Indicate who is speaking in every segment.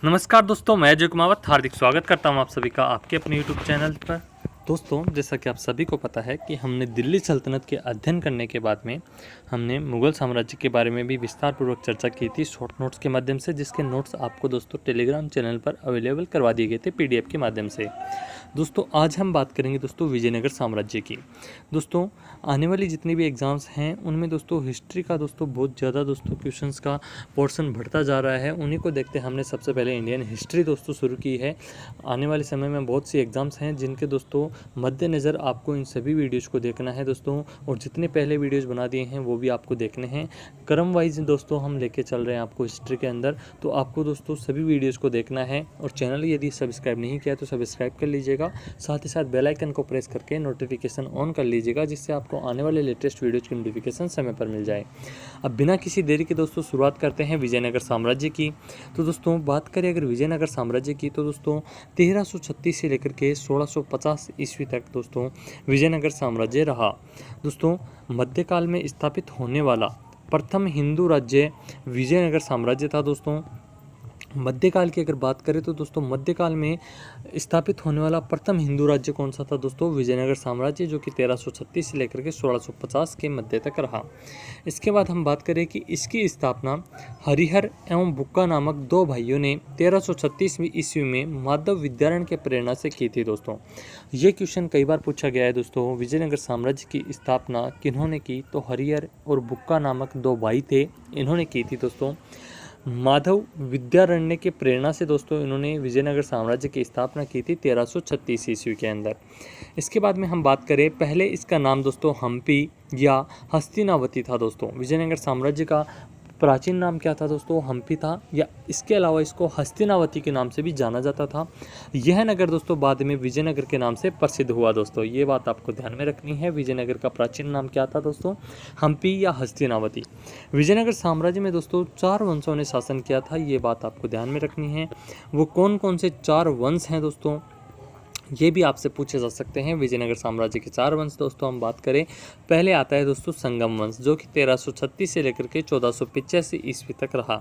Speaker 1: नमस्कार दोस्तों, मैं अजय कुमावत हार्दिक स्वागत करता हूं आप सभी का आपके अपने YouTube चैनल पर। दोस्तों, जैसा कि आप सभी को पता है कि हमने दिल्ली सल्तनत के अध्ययन करने के बाद में हमने मुग़ल साम्राज्य के बारे में भी विस्तार पूर्वक चर्चा की थी शॉर्ट नोट्स के माध्यम से, जिसके नोट्स आपको दोस्तों टेलीग्राम चैनल पर अवेलेबल करवा दिए गए थे PDF के माध्यम से। दोस्तों, आज हम बात करेंगे दोस्तों विजयनगर साम्राज्य की। दोस्तों, आने वाली जितनी भी एग्ज़ाम्स हैं उनमें दोस्तों हिस्ट्री का दोस्तों बहुत ज़्यादा दोस्तों क्वेश्चंस का पोर्शन बढ़ता जा रहा है। उन्हीं को देखते हमने सबसे पहले इंडियन हिस्ट्री दोस्तों शुरू की है। आने वाले समय में बहुत सी एग्ज़ाम्स हैं जिनके दोस्तों मद्देनज़र आपको इन सभी वीडियोज़ को देखना है दोस्तों, और जितने पहले वीडियोज़ बना दिए हैं वो भी आपको देखने हैं। क्रम वाइज दोस्तों हम लेके चल रहे हैं आपको हिस्ट्री के अंदर, तो आपको दोस्तों सभी वीडियोज़ को देखना है। और चैनल यदि सब्सक्राइब नहीं किया तो सब्सक्राइब कर लीजिएगा, साथ ही साथ बेल आइकन को प्रेस करके नोटिफिकेशन ऑन कर लीजिएगा, जिससे आपको आने वाले लेटेस्ट वीडियोज़ की नोटिफिकेशन समय पर मिल जाए। अब बिना किसी देरी के दोस्तों शुरुआत करते हैं विजयनगर साम्राज्य की। तो दोस्तों बात करें अगर विजयनगर साम्राज्य की, तो दोस्तों 1336 से लेकर के 1650 ईस्वी तक दोस्तों विजयनगर साम्राज्य रहा। दोस्तों, मध्यकाल में स्थापित होने वाला प्रथम हिंदू राज्य विजयनगर साम्राज्य था। दोस्तों, मध्यकाल की अगर बात करें तो दोस्तों मध्यकाल में स्थापित होने वाला प्रथम हिंदू राज्य कौन सा था दोस्तों? विजयनगर साम्राज्य, जो कि 1336 से लेकर के 1650 के मध्य तक रहा। इसके बाद हम बात करें कि इसकी स्थापना हरिहर एवं बुक्का नामक दो भाइयों ने 1336 ईस्वी में माधव विद्यारण के प्रेरणा से की थी। दोस्तों, ये क्वेश्चन कई बार पूछा गया है दोस्तों, विजयनगर साम्राज्य की स्थापना किन्होंने की? तो हरिहर और बुक्का नामक दो भाई थे, इन्होंने की थी। दोस्तों, माधव विद्यारण्य के प्रेरणा से दोस्तों इन्होंने विजयनगर साम्राज्य की स्थापना की थी 1336 ईस्वी के अंदर। इसके बाद में हम बात करें, पहले इसका नाम दोस्तों हम्पी या हस्तिनावती था। दोस्तों, विजयनगर साम्राज्य का प्राचीन नाम क्या था दोस्तों? हम्पी था, या इसके अलावा इसको हस्तिनावती के नाम से भी जाना जाता था। यह नगर दोस्तों बाद में विजयनगर के नाम से प्रसिद्ध हुआ। दोस्तों, ये बात आपको ध्यान में रखनी है। विजयनगर का प्राचीन नाम क्या था दोस्तों? हम्पी या हस्तिनावती। विजयनगर साम्राज्य में दोस्तों 4 वंशों ने शासन किया था, ये बात आपको ध्यान में रखनी है। वो कौन कौन से 4 वंश हैं दोस्तों, ये भी आपसे पूछे जा सकते हैं। विजयनगर साम्राज्य के 4 वंश दोस्तों हम बात करें, पहले आता है दोस्तों संगम वंश, जो कि 1336 से लेकर के 1485 ईस्वी तक रहा।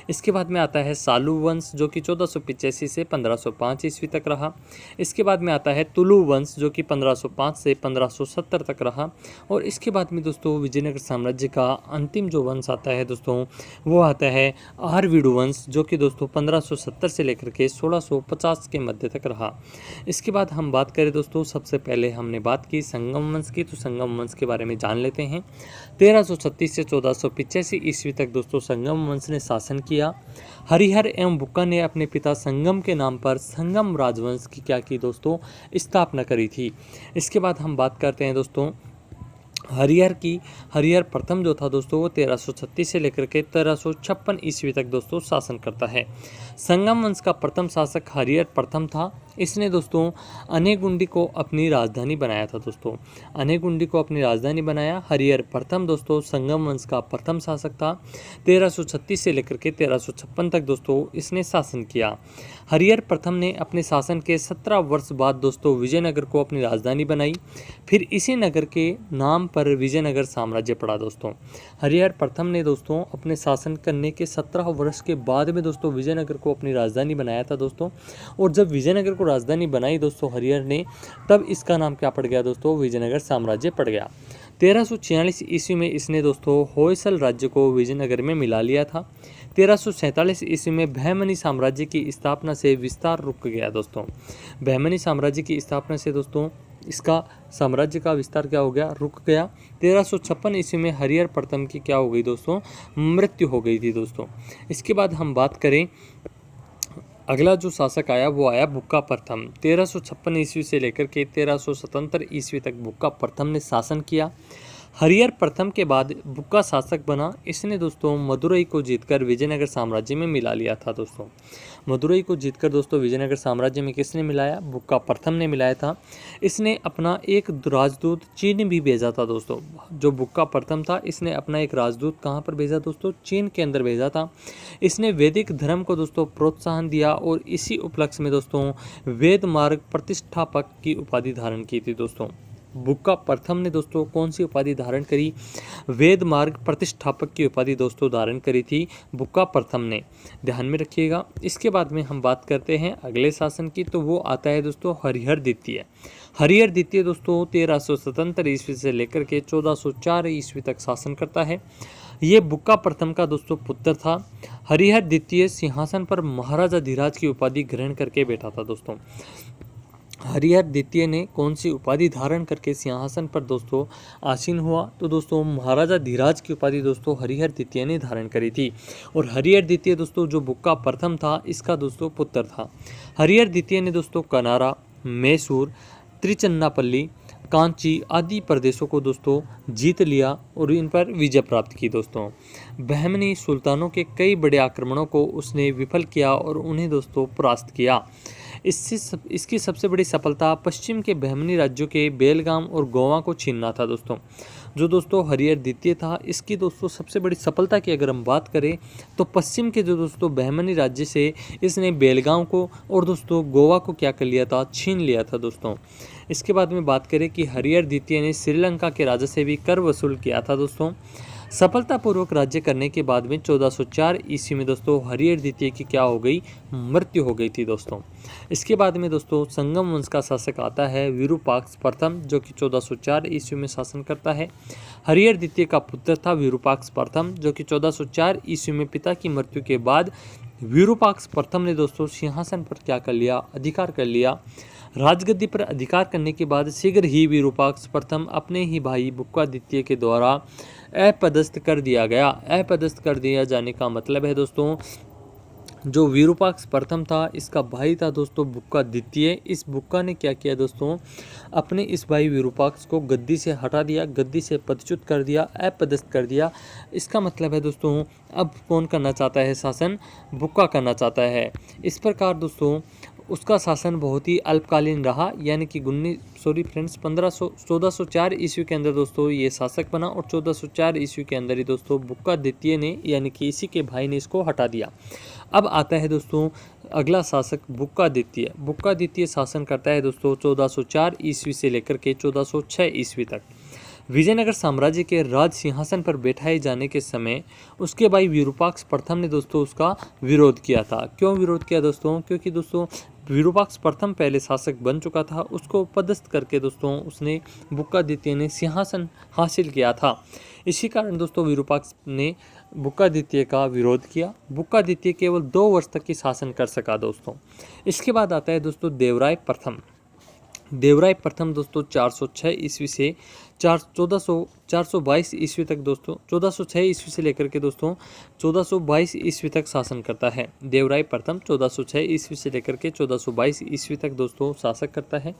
Speaker 1: इसके बाद में आता है सालू वंश, जो कि 1485 से 1505 ईस्वी तक रहा। इसके बाद में आता है तुलु वंश, जो कि 1505 से 1570 तक रहा। और इसके बाद में दोस्तों विजयनगर साम्राज्य का अंतिम जो वंश आता है दोस्तों, वो आता है आरवीडु वंश, जो कि दोस्तों 1570 से लेकर के 1650 के मध्य तक रहा। इसके बाद हम बात करें दोस्तों, सबसे पहले हमने बात की संगम वंश की, तो संगम वंश के बारे में जान लेते हैं। 1336 से 1485 ईस्वी तक दोस्तों संगम वंश ने शासन किया। हरिहर एवं बुक्का ने अपने पिता संगम के नाम पर संगम राजवंश की क्या की दोस्तों? स्थापना करी थी। इसके बाद हम बात करते हैं दोस्तों हरिहर प्रथम जो था दोस्तों, वो 1336 से लेकर के 1356 ईस्वी तक दोस्तों शासन करता है। संगम वंश का प्रथम शासक हरिहर प्रथम था। इसने दोस्तों अनेगुंडी को अपनी राजधानी बनाया था। दोस्तों, अनेगुंडी को अपनी राजधानी बनाया। हरिहर प्रथम दोस्तों संगम वंश का प्रथम शासक था। 1336 से लेकर के 1356 तक दोस्तों इसने शासन किया। हरिहर प्रथम ने अपने शासन के 17 वर्ष बाद दोस्तों विजयनगर को अपनी राजधानी बनाई। फिर इसी नगर के नाम पर विजयनगर साम्राज्य पड़ा। दोस्तों, हरिहर प्रथम ने दोस्तों अपने शासन करने के 17 वर्ष के बाद में दोस्तों विजयनगर को अपनी राजधानी बनाया था। दोस्तों, और जब विजयनगर को राजधानी बनाई दोस्तों हरिहर ने, तब इसका नाम क्या पड़ गया दोस्तों? विजयनगर साम्राज्य पड़ गया। 1346 ईस्वी में इसने दोस्तों होयसल राज्य को विजयनगर में मिला लिया था। 1347 ईस्वी में बहमनी साम्राज्य की स्थापना से विस्तार रुक गया। दोस्तों, बहमनी साम्राज्य की स्थापना से दोस्तों इसका साम्राज्य का विस्तार क्या हो गया? रुक गया। 1356 ईस्वी में हरिहर प्रथम की क्या हो गई दोस्तों? मृत्यु हो गई थी। दोस्तों, इसके बाद हम बात करें, अगला जो शासक आया वो आया बुक्का प्रथम। 1356 ईस्वी से लेकर के 1377 ईस्वी तक बुक्का प्रथम ने शासन किया। हरिहर प्रथम के बाद बुक्का शासक बना। इसने दोस्तों मदुरई को जीतकर विजयनगर साम्राज्य में मिला लिया था। दोस्तों, मदुरई को जीतकर दोस्तों विजयनगर साम्राज्य में किसने मिलाया? बुक्का प्रथम ने मिलाया था। इसने अपना एक राजदूत चीन भी भेजा था। दोस्तों, जो बुक्का प्रथम था इसने अपना एक राजदूत कहाँ पर भेजा दोस्तों? चीन के अंदर भेजा था। इसने वैदिक धर्म को दोस्तों प्रोत्साहन दिया, और इसी उपलक्ष्य में दोस्तों वेद मार्ग प्रतिष्ठापक की उपाधि धारण की थी। दोस्तों, बुक्का प्रथम ने दोस्तों कौन सी उपाधि धारण करी? वेद मार्ग प्रतिष्ठापक की उपाधि दोस्तों धारण करी थी बुक्का प्रथम ने, ध्यान में रखिएगा। इसके बाद में हम बात करते हैं अगले शासन की, तो वो आता है दोस्तों हरिहर द्वितीय। हरिहर द्वितीय दोस्तों 1377 ईस्वी से लेकर के 1404 ईस्वी तक शासन करता है। ये बुक्का प्रथम का दोस्तों पुत्र था। हरिहर द्वितीय सिंहासन पर महाराजा धीराज की उपाधि ग्रहण करके बैठा था दोस्तों। हरिहर द्वितीय ने कौन सी उपाधि धारण करके सिंहासन पर दोस्तों आसीन हुआ? तो दोस्तों महाराजा धीराज की उपाधि दोस्तों हरिहर द्वितीय ने धारण करी थी। और हरिहर द्वितीय दोस्तों जो बुक्का प्रथम था इसका दोस्तों पुत्र था। हरिहर द्वितीय ने दोस्तों कनारा, मैसूर, त्रिचन्नापल्ली, कांची आदि प्रदेशों को दोस्तों जीत लिया और इन पर विजय प्राप्त की दोस्तों। बहमनी सुल्तानों के कई बड़े आक्रमणों को उसने विफल किया और उन्हें दोस्तों परास्त किया। इसकी सबसे बड़ी सफलता पश्चिम के बहमनी राज्यों के बेलगाम और गोवा को छीनना था दोस्तों। जो दोस्तों हरिहर द्वितीय था इसकी दोस्तों सबसे बड़ी सफलता की अगर हम बात करें तो पश्चिम के जो दोस्तों बहमनी राज्य से इसने बेलगाम को और दोस्तों गोवा को क्या कर लिया था? छीन लिया था दोस्तों। इसके बाद में बात करें कि हरिहर द्वितीय ने श्रीलंका के राजा से भी कर वसूल किया था दोस्तों। सफलतापूर्वक राज्य करने के बाद में 1404 ईस्वी में दोस्तों हरिहर द्वितीय की क्या हो गई? मृत्यु हो गई थी दोस्तों। इसके बाद में दोस्तों संगम वंश का शासक आता है विरूपाक्ष प्रथम, जो कि 1404 ईस्वी में शासन करता है। हरिहर द्वितीय का पुत्र था विरूपाक्ष प्रथम, जो कि 1404 ईस्वी में पिता की मृत्यु के बाद विरूपाक्ष प्रथम ने दोस्तों सिंहासन पर क्या कर लिया? अधिकार कर लिया। राजगद्दी पर अधिकार करने के बाद शीघ्र ही विरूपाक्ष प्रथम अपने ही भाई बुक्का द्वितीय के द्वारा अपदस्थ कर दिया गया। अपदस्थ कर दिया जाने का मतलब है दोस्तों जो विरूपाक्ष प्रथम था इसका भाई था दोस्तों बुक्का द्वितीय। इस बुक्का ने क्या किया दोस्तों? अपने इस भाई विरूपाक्ष को गद्दी से हटा दिया, गद्दी से पदच्युत कर दिया, अपदस्थ कर दिया। इसका मतलब है दोस्तों अब कौन करना चाहता है शासन? बुक्का करना चाहता है। इस प्रकार दोस्तों उसका शासन बहुत ही अल्पकालीन रहा, यानी कि 1404 ईस्वी के अंदर दोस्तों ये शासक बना और 1404 ईस्वी के अंदर ही दोस्तों बुक्का द्वितीय ने यानी कि इसी के भाई ने इसको हटा दिया। अब आता है दोस्तों अगला शासक बुक्का द्वितीय। बुक्का द्वितीय शासन करता है दोस्तों 1404 ईस्वी से लेकर के 1406 ईस्वी तक। विजयनगर साम्राज्य के राज सिंहासन पर बैठाए जाने के समय उसके भाई विरूपाक्ष प्रथम ने दोस्तों उसका विरोध किया था। क्यों विरोध किया दोस्तों? क्योंकि दोस्तों विरूपाक्ष प्रथम पहले शासक बन चुका था, उसको पदस्थ करके दोस्तों उसने बुक्का द्वितीय ने सिंहासन हासिल किया था। इसी कारण दोस्तों विरूपाक्ष ने बुक्का द्वितीय का विरोध किया। बुक्का द्वितीय केवल 2 वर्ष तक की शासन कर सका दोस्तों। इसके बाद आता है दोस्तों देवराय प्रथम। देवराय प्रथम दोस्तों 406 ईस्वी से 422 ईस्वी तक दोस्तों 1406 ईस्वी से लेकर के दोस्तों 1422 ईस्वी तक शासन करता है। देवराय प्रथम 1406 ईस्वी से लेकर के 1422 ईस्वी तक दोस्तों शासक करता है।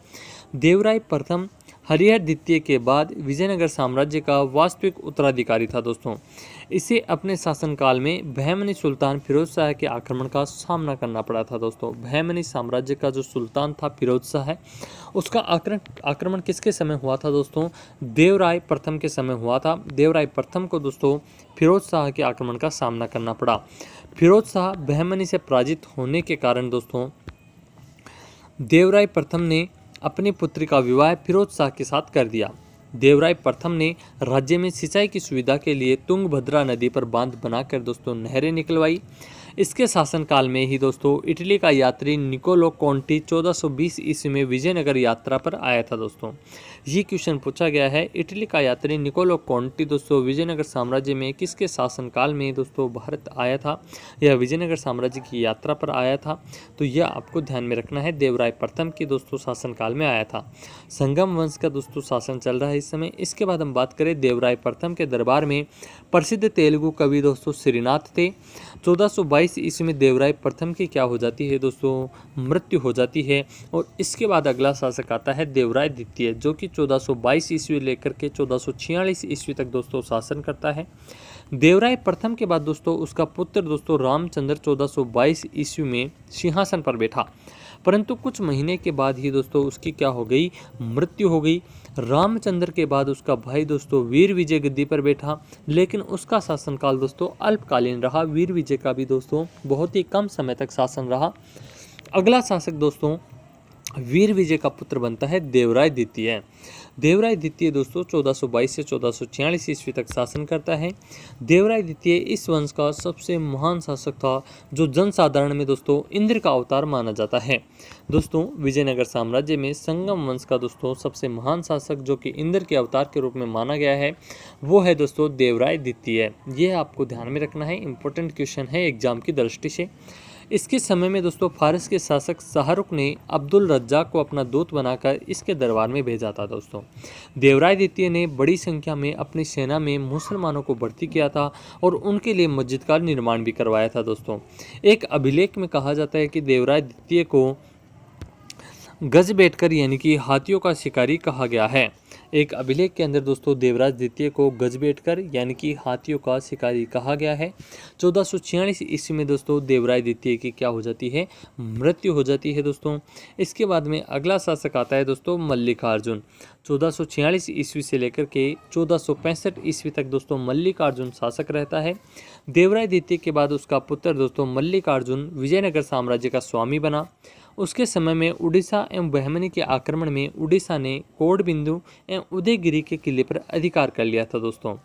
Speaker 1: देवराय प्रथम हरिहर द्वितीय के बाद विजयनगर साम्राज्य का वास्तविक उत्तराधिकारी था दोस्तों। इसे अपने शासनकाल में बहमनी सुल्तान फिरोज शाह के आक्रमण का सामना करना पड़ा था दोस्तों। बहमनी साम्राज्य का जो सुल्तान था फिरोज शाह, उसका आक्रमण किसके समय हुआ था दोस्तों? देवराय प्रथम के समय हुआ था। देवराय प्रथम को दोस्तों फिरोज शाह के आक्रमण का सामना करना पड़ा। फिरोज शाह बहमनी से पराजित होने के कारण दोस्तों देवराय प्रथम ने अपनी पुत्री का विवाह फिरोज शाह के साथ कर दिया। देवराय प्रथम ने राज्य में सिंचाई की सुविधा के लिए तुंगभद्रा नदी पर बांध बनाकर दोस्तों नहरें निकलवाई। इसके शासनकाल में ही दोस्तों इटली का यात्री निकोलो कोंटी 1420 ईस्वी में विजयनगर यात्रा पर आया था दोस्तों। ये क्वेश्चन पूछा गया है, इटली का यात्री निकोलो कोंटी दोस्तों विजयनगर साम्राज्य में किसके शासनकाल में दोस्तों भारत आया था या विजयनगर साम्राज्य की यात्रा पर आया था? तो यह आपको ध्यान में रखना है, देवराय प्रथम की दोस्तों शासनकाल में आया था। संगम वंश का दोस्तों शासन चल रहा है इस समय। इसके बाद हम बात करें देवराय प्रथम के दरबार में प्रसिद्ध तेलुगु कवि दोस्तों श्रीनाथ थे। 1422 ईस्वी में देवराय प्रथम की क्या हो जाती है दोस्तों? मृत्यु हो जाती है। और इसके बाद अगला शासक आता है देवराय द्वितीय, जो कि 1422 ईस्वी लेकर के 1446 ईस्वी तक दोस्तों शासन करता है। देवराय प्रथम के बाद दोस्तों उसका पुत्र दोस्तों रामचंद्र 1422 ईस्वी में सिंहासन पर बैठा, परंतु कुछ महीने के बाद ही दोस्तों उसकी क्या हो गई? मृत्यु हो गई। रामचंद्र के बाद उसका भाई दोस्तों वीर विजय गद्दी पर बैठा, लेकिन उसका शासनकाल दोस्तों अल्पकालीन रहा। वीर विजय का भी दोस्तों बहुत ही कम समय तक शासन रहा। अगला शासक दोस्तों वीर विजय का पुत्र बनता है देवराय द्वितीय। देवराय द्वितीय दोस्तों 1422 से 1446 ईस्वी तक शासन करता है। देवराय द्वितीय इस वंश का सबसे महान शासक था, जो जनसाधारण में दोस्तों इंद्र का अवतार माना जाता है। दोस्तों विजयनगर साम्राज्य में संगम वंश का दोस्तों सबसे महान शासक जो कि इंद्र के अवतार के रूप में माना गया है, वो है दोस्तों देवराय द्वितीय। ये आपको ध्यान में रखना है, इंपॉर्टेंट क्वेश्चन है एग्जाम की दृष्टि से। इसके समय में दोस्तों फारस के शासक शाहरुख ने अब्दुल रज्जाक को अपना दूत बनाकर इसके दरबार में भेजा था। दोस्तों देवराय द्वितीय ने बड़ी संख्या में अपनी सेना में मुसलमानों को भर्ती किया था और उनके लिए मस्जिद का निर्माण भी करवाया था। दोस्तों एक अभिलेख में कहा जाता है कि देवराय द्वितीय को गजबेटकर यानी कि हाथियों का शिकारी कहा गया है। एक अभिलेख के अंदर दोस्तों देवराज द्वितीय को गजबेटकर यानी कि हाथियों का शिकारी कहा गया है। 1446 ईस्वी में दोस्तों देवराय द्वितीय की क्या हो जाती है, मृत्यु हो जाती है। दोस्तों इसके बाद में अगला शासक आता है दोस्तों मल्लिकार्जुन। 1446 ईस्वी से लेकर के 1465 ईस्वी तक दोस्तों मल्लिकार्जुन शासक रहता है। देवराय द्वितीय के बाद उसका पुत्र दोस्तों मल्लिकार्जुन विजयनगर साम्राज्य का स्वामी बना। उसके समय में उड़ीसा एवं बहमनी के आक्रमण में उड़ीसा ने कोडबिंदु एवं उदयगिरी के किले पर अधिकार कर लिया था। दोस्तों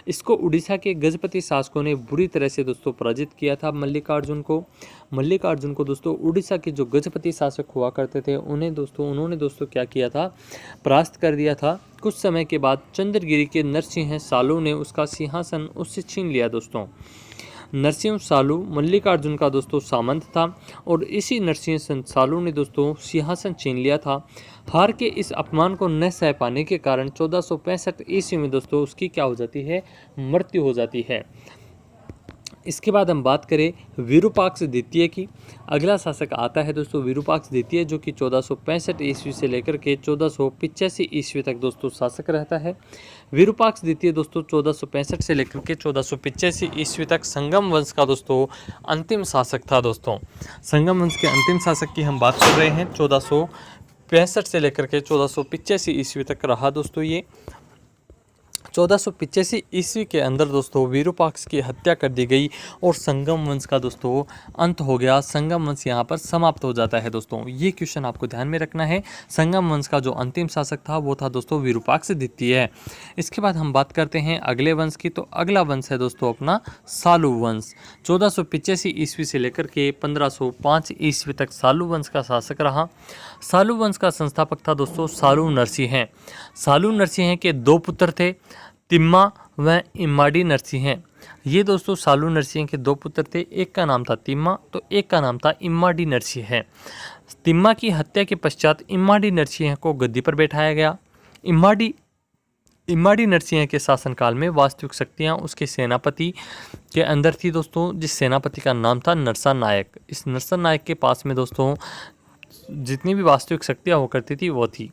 Speaker 1: इसको उड़ीसा के गजपति शासकों ने बुरी तरह से दोस्तों पराजित किया था। मल्लिकार्जुन को दोस्तों उड़ीसा के जो गजपति शासक हुआ करते थे उन्होंने दोस्तों क्या किया था, परास्त कर दिया था। कुछ समय के बाद चंद्रगिरी के नरसिंह सालू ने उसका सिंहासन उससे छीन लिया। दोस्तों नरसिंह सालू मल्लिकार्जुन का दोस्तों सामंत था और इसी नरसिंह सालू ने दोस्तों सिंहासन छीन लिया था। हार के इस अपमान को न सह पाने के कारण 1465 ईस्वी में दोस्तों उसकी क्या हो जाती है, मृत्यु हो जाती है। इसके बाद हम बात करें विरूपाक्ष द्वितीय की। अगला शासक आता है दोस्तों विरूपाक्ष द्वितीय, जो कि 1465 ईस्वी से लेकर के 1485 ईस्वी तक दोस्तों शासक रहता है। विरूपाक्ष द्वितीय दोस्तों 1465 से लेकर के 1485 ईस्वी तक संगम वंश का दोस्तों अंतिम शासक था। दोस्तों संगम वंश के अंतिम शासक की हम बात कर रहे हैं। 1465 से लेकर के 1485 ईस्वी तक रहा दोस्तों ये। 1485 ईस्वी के अंदर दोस्तों विरूपाक्ष की हत्या कर दी गई और संगम वंश का दोस्तों अंत हो गया। संगम वंश यहाँ पर समाप्त हो जाता है। दोस्तों ये क्वेश्चन आपको ध्यान में रखना है। संगम वंश का जो अंतिम शासक था वो था दोस्तों विरूपाक्ष द्वितीय। इसके बाद हम बात करते हैं अगले वंश की। तो अगला वंश है दोस्तों अपना सालू वंश। 1485 ईस्वी से लेकर के 1505 ईस्वी तक सालू वंश का शासक रहा। सालू वंश का संस्थापक था दोस्तों सालू नरसिंह। सालू नरसिंह के दो पुत्र थे, तिम्मा व इम्माडी नरसिंह। ये दोस्तों सालू नरसिंह के दो पुत्र थे, एक का नाम था तिम्मा तो एक का नाम था इम्माडी नरसिंह। तिम्मा की हत्या के पश्चात इम्माडी नरसिंह को गद्दी पर बैठाया गया। इम्माडी नरसिंह के शासनकाल में वास्तविक शक्तियाँ उसके सेनापति के अंदर थी दोस्तों, जिस सेनापति का नाम था नरसा नायक। इस नरसा नायक के पास में दोस्तों जितनी भी वास्तविक शक्तियाँ हो करती थी वो थी।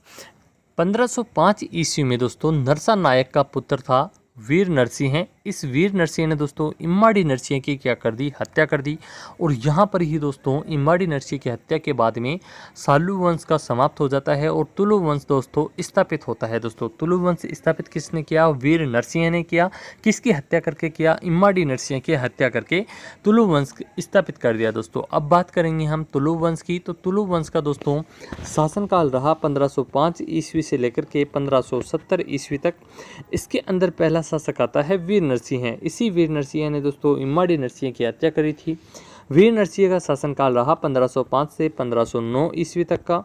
Speaker 1: 1505 ईस्वी में दोस्तों नरसा नायक का पुत्र था वीर नरसिंह। इस वीर नरसिंह ने दोस्तों इम्माडी नरसिंह की क्या कर दी, हत्या कर दी। और यहाँ पर ही दोस्तों इम्माडी नरसिंह की हत्या के बाद में सालू वंश का समाप्त हो जाता है और तुलु वंश दोस्तों स्थापित होता है। दोस्तों तुलु वंश स्थापित किसने किया, वीर नरसिंह ने किया। किसकी हत्या करके किया, इम्माडी नरसिंह की हत्या करके तुलु वंश स्थापित कर दिया। दोस्तों अब बात करेंगे हम तुलु वंश की। तो तुलु वंश का दोस्तों शासनकाल रहा 1505 ईस्वी से लेकर के 1570 ईस्वी तक। इसके अंदर पहला शासक आता है वीर नरसिंह। इसी वीर नरसिंह ने दोस्तों इम्माडी नरसिंह की हत्या करी थी। वीर नरसिंह का शासनकाल रहा 1505 से 1509 ईस्वी तक का।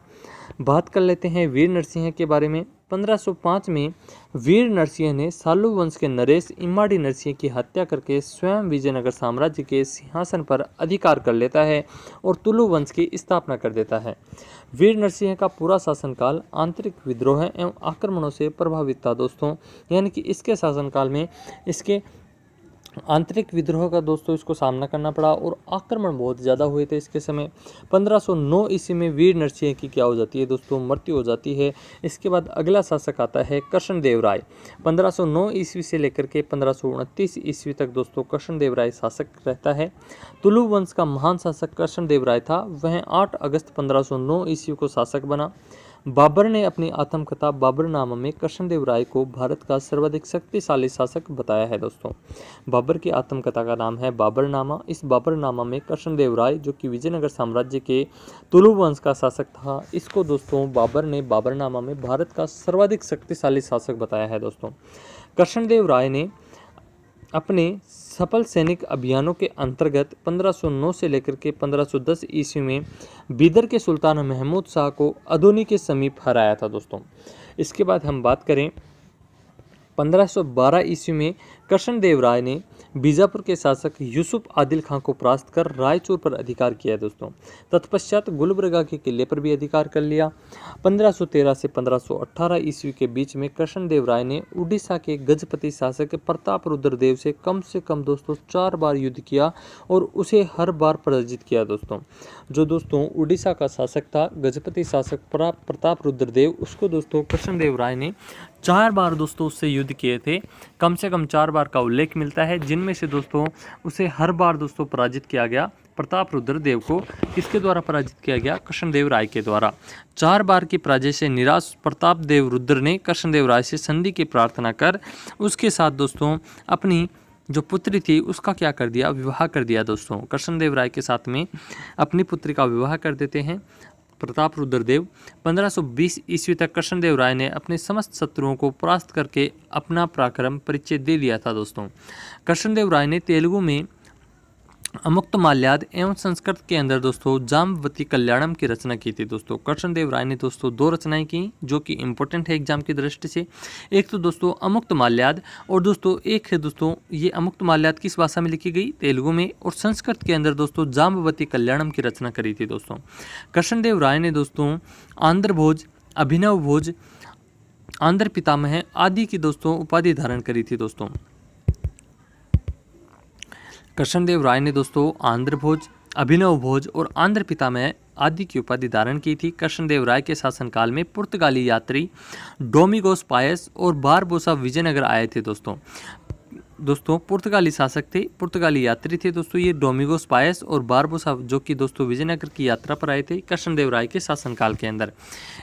Speaker 1: बात कर लेते हैं वीर नरसिंह के बारे में। 1505 में वीर नरसिंह ने सालू वंश के नरेश इम्माडी नरसिंह की हत्या करके स्वयं विजयनगर साम्राज्य के सिंहासन पर अधिकार कर लेता है और तुलु वंश की स्थापना कर देता है। वीर नरसिंह का पूरा शासनकाल आंतरिक विद्रोह एवं आक्रमणों से प्रभावित था दोस्तों, यानी कि इसके शासनकाल में इसके आंतरिक विद्रोह का दोस्तों इसको सामना करना पड़ा और आक्रमण बहुत ज़्यादा हुए थे इसके समय। 1509 ईस्वी में वीर नरसिंह की क्या हो जाती है दोस्तों, मृत्यु हो जाती है। इसके बाद अगला शासक आता है कृष्णदेव राय। 1509 ईस्वी से लेकर के 1529 ईस्वी तक दोस्तों कृष्णदेव राय शासक रहता है। तुलु वंश का महान शासक कृष्णदेव राय था। वह 8 अगस्त 1509 ईस्वी को शासक बना। बाबर ने अपनी आत्मकथा बाबरनामा में कृष्णदेव राय को भारत का सर्वाधिक शक्तिशाली शासक बताया है दोस्तों। बाबर की आत्मकथा का नाम है बाबरनामा। इस बाबरनामा में कृष्णदेव राय, जो कि विजयनगर साम्राज्य के तुलु वंश का शासक था, इसको दोस्तों बाबर ने बाबरनामा में भारत का सर्वाधिक शक्तिशाली शासक बताया है दोस्तों। कृष्णदेव राय ने अपने सफल सैनिक अभियानों के अंतर्गत 1509 से लेकर के 1510 ईस्वी में बीदर के सुल्तान महमूद शाह को अदोनी के समीप हराया था दोस्तों। इसके बाद हम बात करें 1512 ईस्वी में कृष्णदेव राय ने बीजापुर के शासक यूसुफ आदिल खां को परास्त कर रायचूर पर अधिकार किया दोस्तों। तत्पश्चात गुलबर्गा के किले पर भी अधिकार कर लिया। 1513 से 1518 ईस्वी के बीच में कृष्णदेव राय ने उड़ीसा के गजपति शासक प्रताप रुद्र देव से कम दोस्तों 4 बार युद्ध किया और उसे हर बार पराजित किया दोस्तों। जो दोस्तों उड़ीसा का शासक था गजपति शासक प्रताप रुद्र देव, उसको दोस्तों कृष्णदेव राय ने 4 बार दोस्तों उससे युद्ध किए थे। कम से कम 4 बार का उल्लेख मिलता है, जिनमें से दोस्तों उसे हर बार दोस्तों पराजित किया गया। प्रताप रुद्र देव को किसके द्वारा पराजित किया गया? कृष्णदेव राय के द्वारा। 4 बार की पराजय से निराश प्रताप देव रुद्र ने कृष्णदेव राय से संधि की प्रार्थना कर उसके साथ दोस्तों अपनी जो पुत्री थी उसका क्या कर दिया? विवाह कर दिया दोस्तों। कृष्णदेव राय के साथ में अपनी पुत्री का विवाह कर देते हैं प्रताप रुद्र देव। 1520 ईस्वी तक कृष्णदेव राय ने अपने समस्त शत्रुओं को परास्त करके अपना पराक्रम परिचय दे दिया था दोस्तों। कृष्णदेव राय ने तेलुगु में अमुक्त माल्याद एवं संस्कृत के अंदर दोस्तों जाम्बवती कल्याणम की रचना की थी दोस्तों। कृष्णदेव राय ने दोस्तों 2 रचनाएं की जो कि इंपॉर्टेंट है एग्जाम की दृष्टि से। एक तो दोस्तों अमुक्त माल्याद और दोस्तों एक है दोस्तों ये अमुक्त माल्याद किस भाषा में लिखी गई? तेलुगु में। और संस्कृत के अंदर दोस्तों जाम्बवती कल्याणम की रचना करी थी दोस्तों। कृष्णदेव राय ने दोस्तों आंध्र भोज, अभिनव भोज, आंध्र पितामह आदि की दोस्तों उपाधि धारण करी थी दोस्तों। कृष्णदेव राय ने दोस्तों आंध्र भोज, अभिनव भोज और आंध्र पितामह आदि की उपाधि धारण की थी। कृष्णदेव राय के शासनकाल में पुर्तगाली यात्री डोमिगोस पायस और बारबोसा विजयनगर आए थे दोस्तों पुर्तगाली शासक थे, पुर्तगाली यात्री थे दोस्तों ये डोमिगोस पायस और बारबोसा, जो कि दोस्तों विजयनगर की यात्रा पर आए थे कृष्णदेव राय के शासनकाल के अंदर।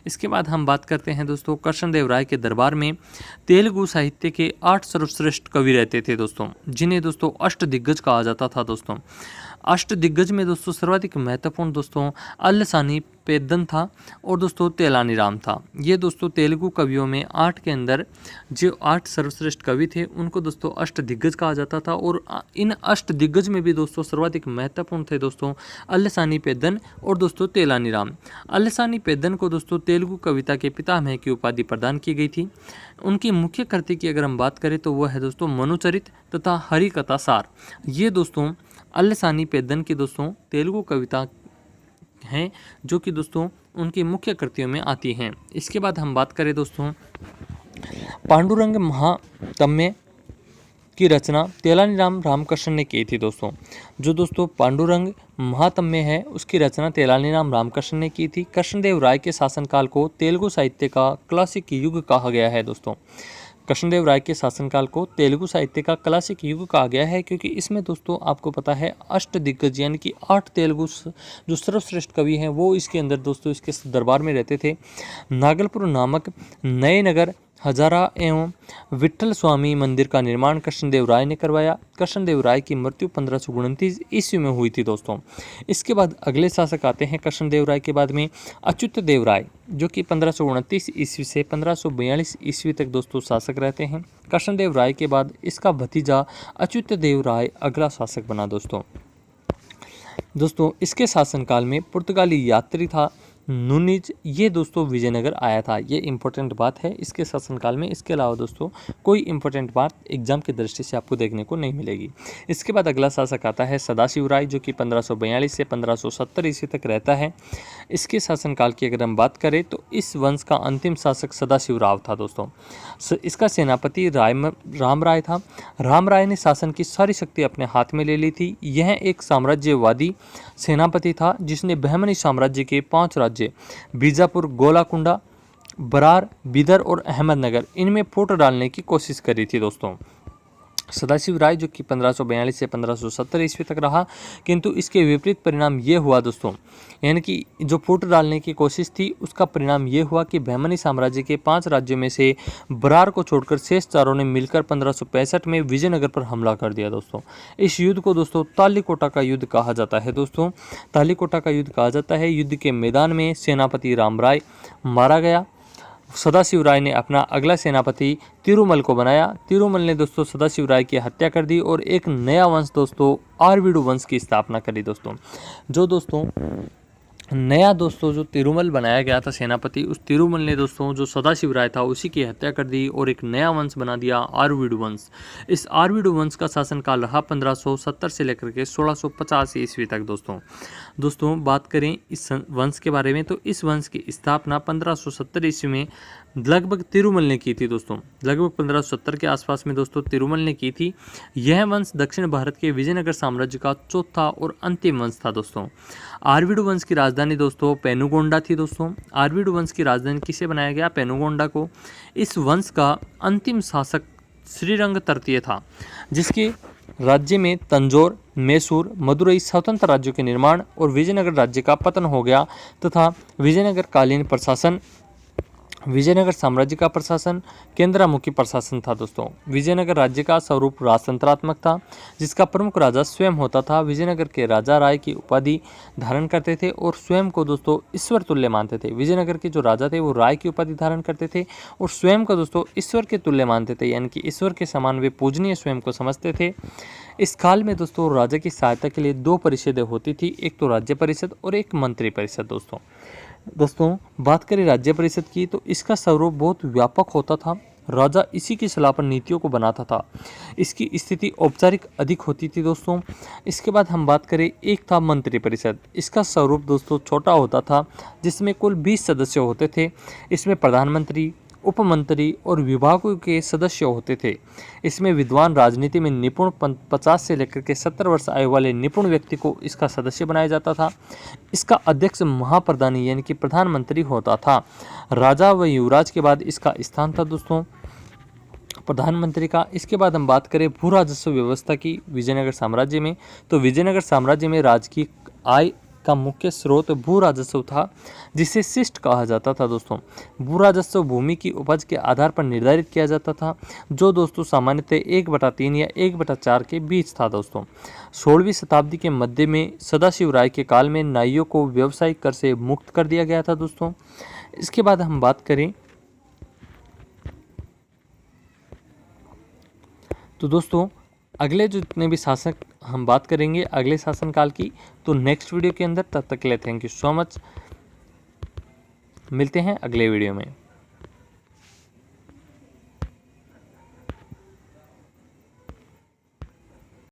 Speaker 1: इसके बाद हम बात करते हैं दोस्तों कृष्णदेव राय के दरबार में तेलुगु साहित्य के 8 सर्वश्रेष्ठ कवि रहते थे दोस्तों, जिन्हें दोस्तों अष्टदिग्गज कहा जाता था दोस्तों। अष्टदिग्गज में दोस्तों सर्वाधिक महत्वपूर्ण दोस्तों अल्लसानी पेद्दन था और दोस्तों तेलानीराम था। ये दोस्तों तेलुगु कवियों में 8 के अंदर जो 8 सर्वश्रेष्ठ कवि थे उनको दोस्तों अष्टदिग्गज कहा जाता था। और इन अष्टदिग्गज में भी दोस्तों सर्वाधिक महत्वपूर्ण थे दोस्तों अल्लसानी पेद्दन और दोस्तों तेलानीराम। अल्लसानी पेद्दन को दोस्तों तेलुगु कविता के पितामह की उपाधि प्रदान की गई थी। उनकी मुख्य कृति की अगर हम बात करें तो वह है दोस्तों मनुचरित तथा हरिकथा सार। ये दोस्तों अल्लसानी पेद्दन की दोस्तों तेलुगु कविता हैं जो कि दोस्तों उनकी मुख्य कृतियों में आती हैं। इसके बाद हम बात करें दोस्तों पांडुरंग महात्म्य की रचना तेलानीराम रामकृष्ण ने की थी दोस्तों। जो दोस्तों पांडुरंग महात्म्य है उसकी रचना तेलानीराम रामकृष्ण ने की थी। कृष्णदेव राय के शासनकाल को तेलुगु साहित्य का क्लासिक युग कहा गया है दोस्तों। कृष्णदेव राय के शासनकाल को तेलुगु साहित्य का क्लासिक युग कहा गया है क्योंकि इसमें दोस्तों आपको पता है अष्टदिग्गज यानी कि 8 तेलुगु जो सर्वश्रेष्ठ कवि हैं वो इसके अंदर दोस्तों इसके दरबार में रहते थे। नागलपुर नामक नए नगर हजारा एवं विट्ठल स्वामी मंदिर का निर्माण कृष्णदेव राय ने करवाया। कृष्णदेव राय की मृत्यु 1529 ईस्वी में हुई थी दोस्तों। इसके बाद अगले शासक आते हैं कृष्णदेव राय के बाद में अच्युत देव राय, जो कि 1529 ईस्वी से 1542 ईस्वी तक दोस्तों शासक रहते हैं। कृष्णदेव राय के बाद इसका भतीजा अच्युत देव राय अगला शासक बना दोस्तों। इसके शासनकाल में पुर्तगाली यात्री था नूनीज, ये दोस्तों विजयनगर आया था। ये इंपॉर्टेंट बात है इसके शासनकाल में। इसके अलावा दोस्तों कोई इंपॉर्टेंट बात एग्जाम की दृष्टि से आपको देखने को नहीं मिलेगी। इसके बाद अगला शासक आता है सदाशिव राय, जो कि 1542 से 1570 ईस्वी तक रहता है। इसके शासनकाल की अगर हम बात करें तो इस वंश का अंतिम शासक सदाशिव राव था दोस्तों। इसका सेनापति राम राय था। राम राय ने शासन की सारी शक्ति अपने हाथ में ले ली थी। यह एक साम्राज्यवादी सेनापति था जिसने बहमनी साम्राज्य के 5 राज्य बीजापुर, गोलाकुंडा, बरार, बिदर और अहमदनगर इनमें फूट डालने की कोशिश करी थी दोस्तों। सदाशिव राय जो कि 1542 से 1570 ईस्वी तक रहा, किंतु इसके विपरीत परिणाम ये हुआ दोस्तों, यानी कि जो फूट डालने की कोशिश थी उसका परिणाम ये हुआ कि बहमनी साम्राज्य के 5 राज्यों में से बरार को छोड़कर शेष चारों ने मिलकर 1565 में विजयनगर पर हमला कर दिया दोस्तों। इस युद्ध को दोस्तों तालीकोटा का युद्ध कहा जाता है दोस्तों। तालीकोटा का युद्ध कहा जाता है। युद्ध के मैदान में सेनापति रामराय मारा गया। सदाशिव राय ने अपना अगला सेनापति तिरुमल को बनाया। तिरुमल ने दोस्तों सदाशिव राय की हत्या कर दी और एक नया वंश दोस्तों आरवीडु वंश की स्थापना करी दोस्तों। जो दोस्तों नया दोस्तों जो तिरुमल बनाया गया था सेनापति, उस तिरुमल ने दोस्तों जो सदाशिव राय था उसी की हत्या कर दी और एक नया वंश बना दिया आरवीडु वंश। इस आरवीडु वंश का शासनकाल रहा 1570 से लेकर के 1650 ईस्वी तक दोस्तों बात करें इस वंश के बारे में तो इस वंश की स्थापना 1570 ईस्वी में लगभग तिरुमल ने की थी दोस्तों। लगभग 1570 के आसपास में दोस्तों तिरुमल ने की थी। यह वंश दक्षिण भारत के विजयनगर साम्राज्य का चौथा और अंतिम वंश था दोस्तों। आरवीडु वंश की राजधानी दोस्तों पेनुगोंडा थी दोस्तों। आरवीडु वंश की राजधानी किसे बनाया गया? पेनुगोंडा को। इस वंश का अंतिम शासक श्रीरंग तृतीय था, जिसके राज्य में तंजौर, मैसूर, मदुरई स्वतंत्र राज्यों के निर्माण और विजयनगर राज्य का पतन हो गया तथा विजयनगर साम्राज्य का प्रशासन केंद्रामुखी प्रशासन था दोस्तों। विजयनगर राज्य का स्वरूप राजतंत्रात्मक था, जिसका प्रमुख राजा स्वयं होता था। विजयनगर के राजा राय की उपाधि धारण करते थे और स्वयं को दोस्तों ईश्वर तुल्य मानते थे। विजयनगर के जो राजा थे वो राय की उपाधि धारण करते थे और स्वयं को दोस्तों ईश्वर के तुल्य मानते थे, यानी कि ईश्वर के समान वे पूजनीय स्वयं को समझते थे। इस काल में दोस्तों राजा की सहायता के लिए 2 परिषदें होती थी, एक तो राज्य परिषद और एक मंत्री परिषद दोस्तों बात करें राज्य परिषद की तो इसका स्वरूप बहुत व्यापक होता था। राजा इसी की सलाह पर नीतियों को बनाता था। इसकी स्थिति औपचारिक अधिक होती थी दोस्तों। इसके बाद हम बात करें एक था मंत्री परिषद। इसका स्वरूप दोस्तों छोटा होता था, जिसमें कुल 20 सदस्य होते थे। इसमें प्रधानमंत्री, उपमंत्री और विभागों के सदस्य होते थे। इसमें विद्वान, राजनीति में निपुण 50 से लेकर के 70 वर्ष आयु वाले निपुण व्यक्ति को इसका सदस्य बनाया जाता था। इसका अध्यक्ष महाप्रधानी यानी कि प्रधानमंत्री होता था। राजा व युवराज के बाद इसका स्थान था दोस्तों प्रधानमंत्री का। इसके बाद हम बात करें भू राजस्व व्यवस्था की विजयनगर साम्राज्य में, तो विजयनगर साम्राज्य में राज्य की आय का मुख्य स्रोत भू राजस्व था, जिसे शिष्ट कहा जाता था दोस्तों। भू राजस्व भूमि की उपज के आधार पर निर्धारित किया जाता था, जो दोस्तों सामान्यतः 1/3 या 1/4 के बीच था दोस्तों। 16वीं शताब्दी के मध्य में सदाशिव राय के काल में नाइयों को व्यावसायिक कर से मुक्त कर दिया गया था दोस्तों। इसके बाद हम बात करें तो दोस्तों अगले जितने भी शासक हम बात करेंगे अगले शासनकाल की, तो नेक्स्ट वीडियो के अंदर। तब तक के लिए थैंक यू सो मच। मिलते हैं अगले वीडियो में।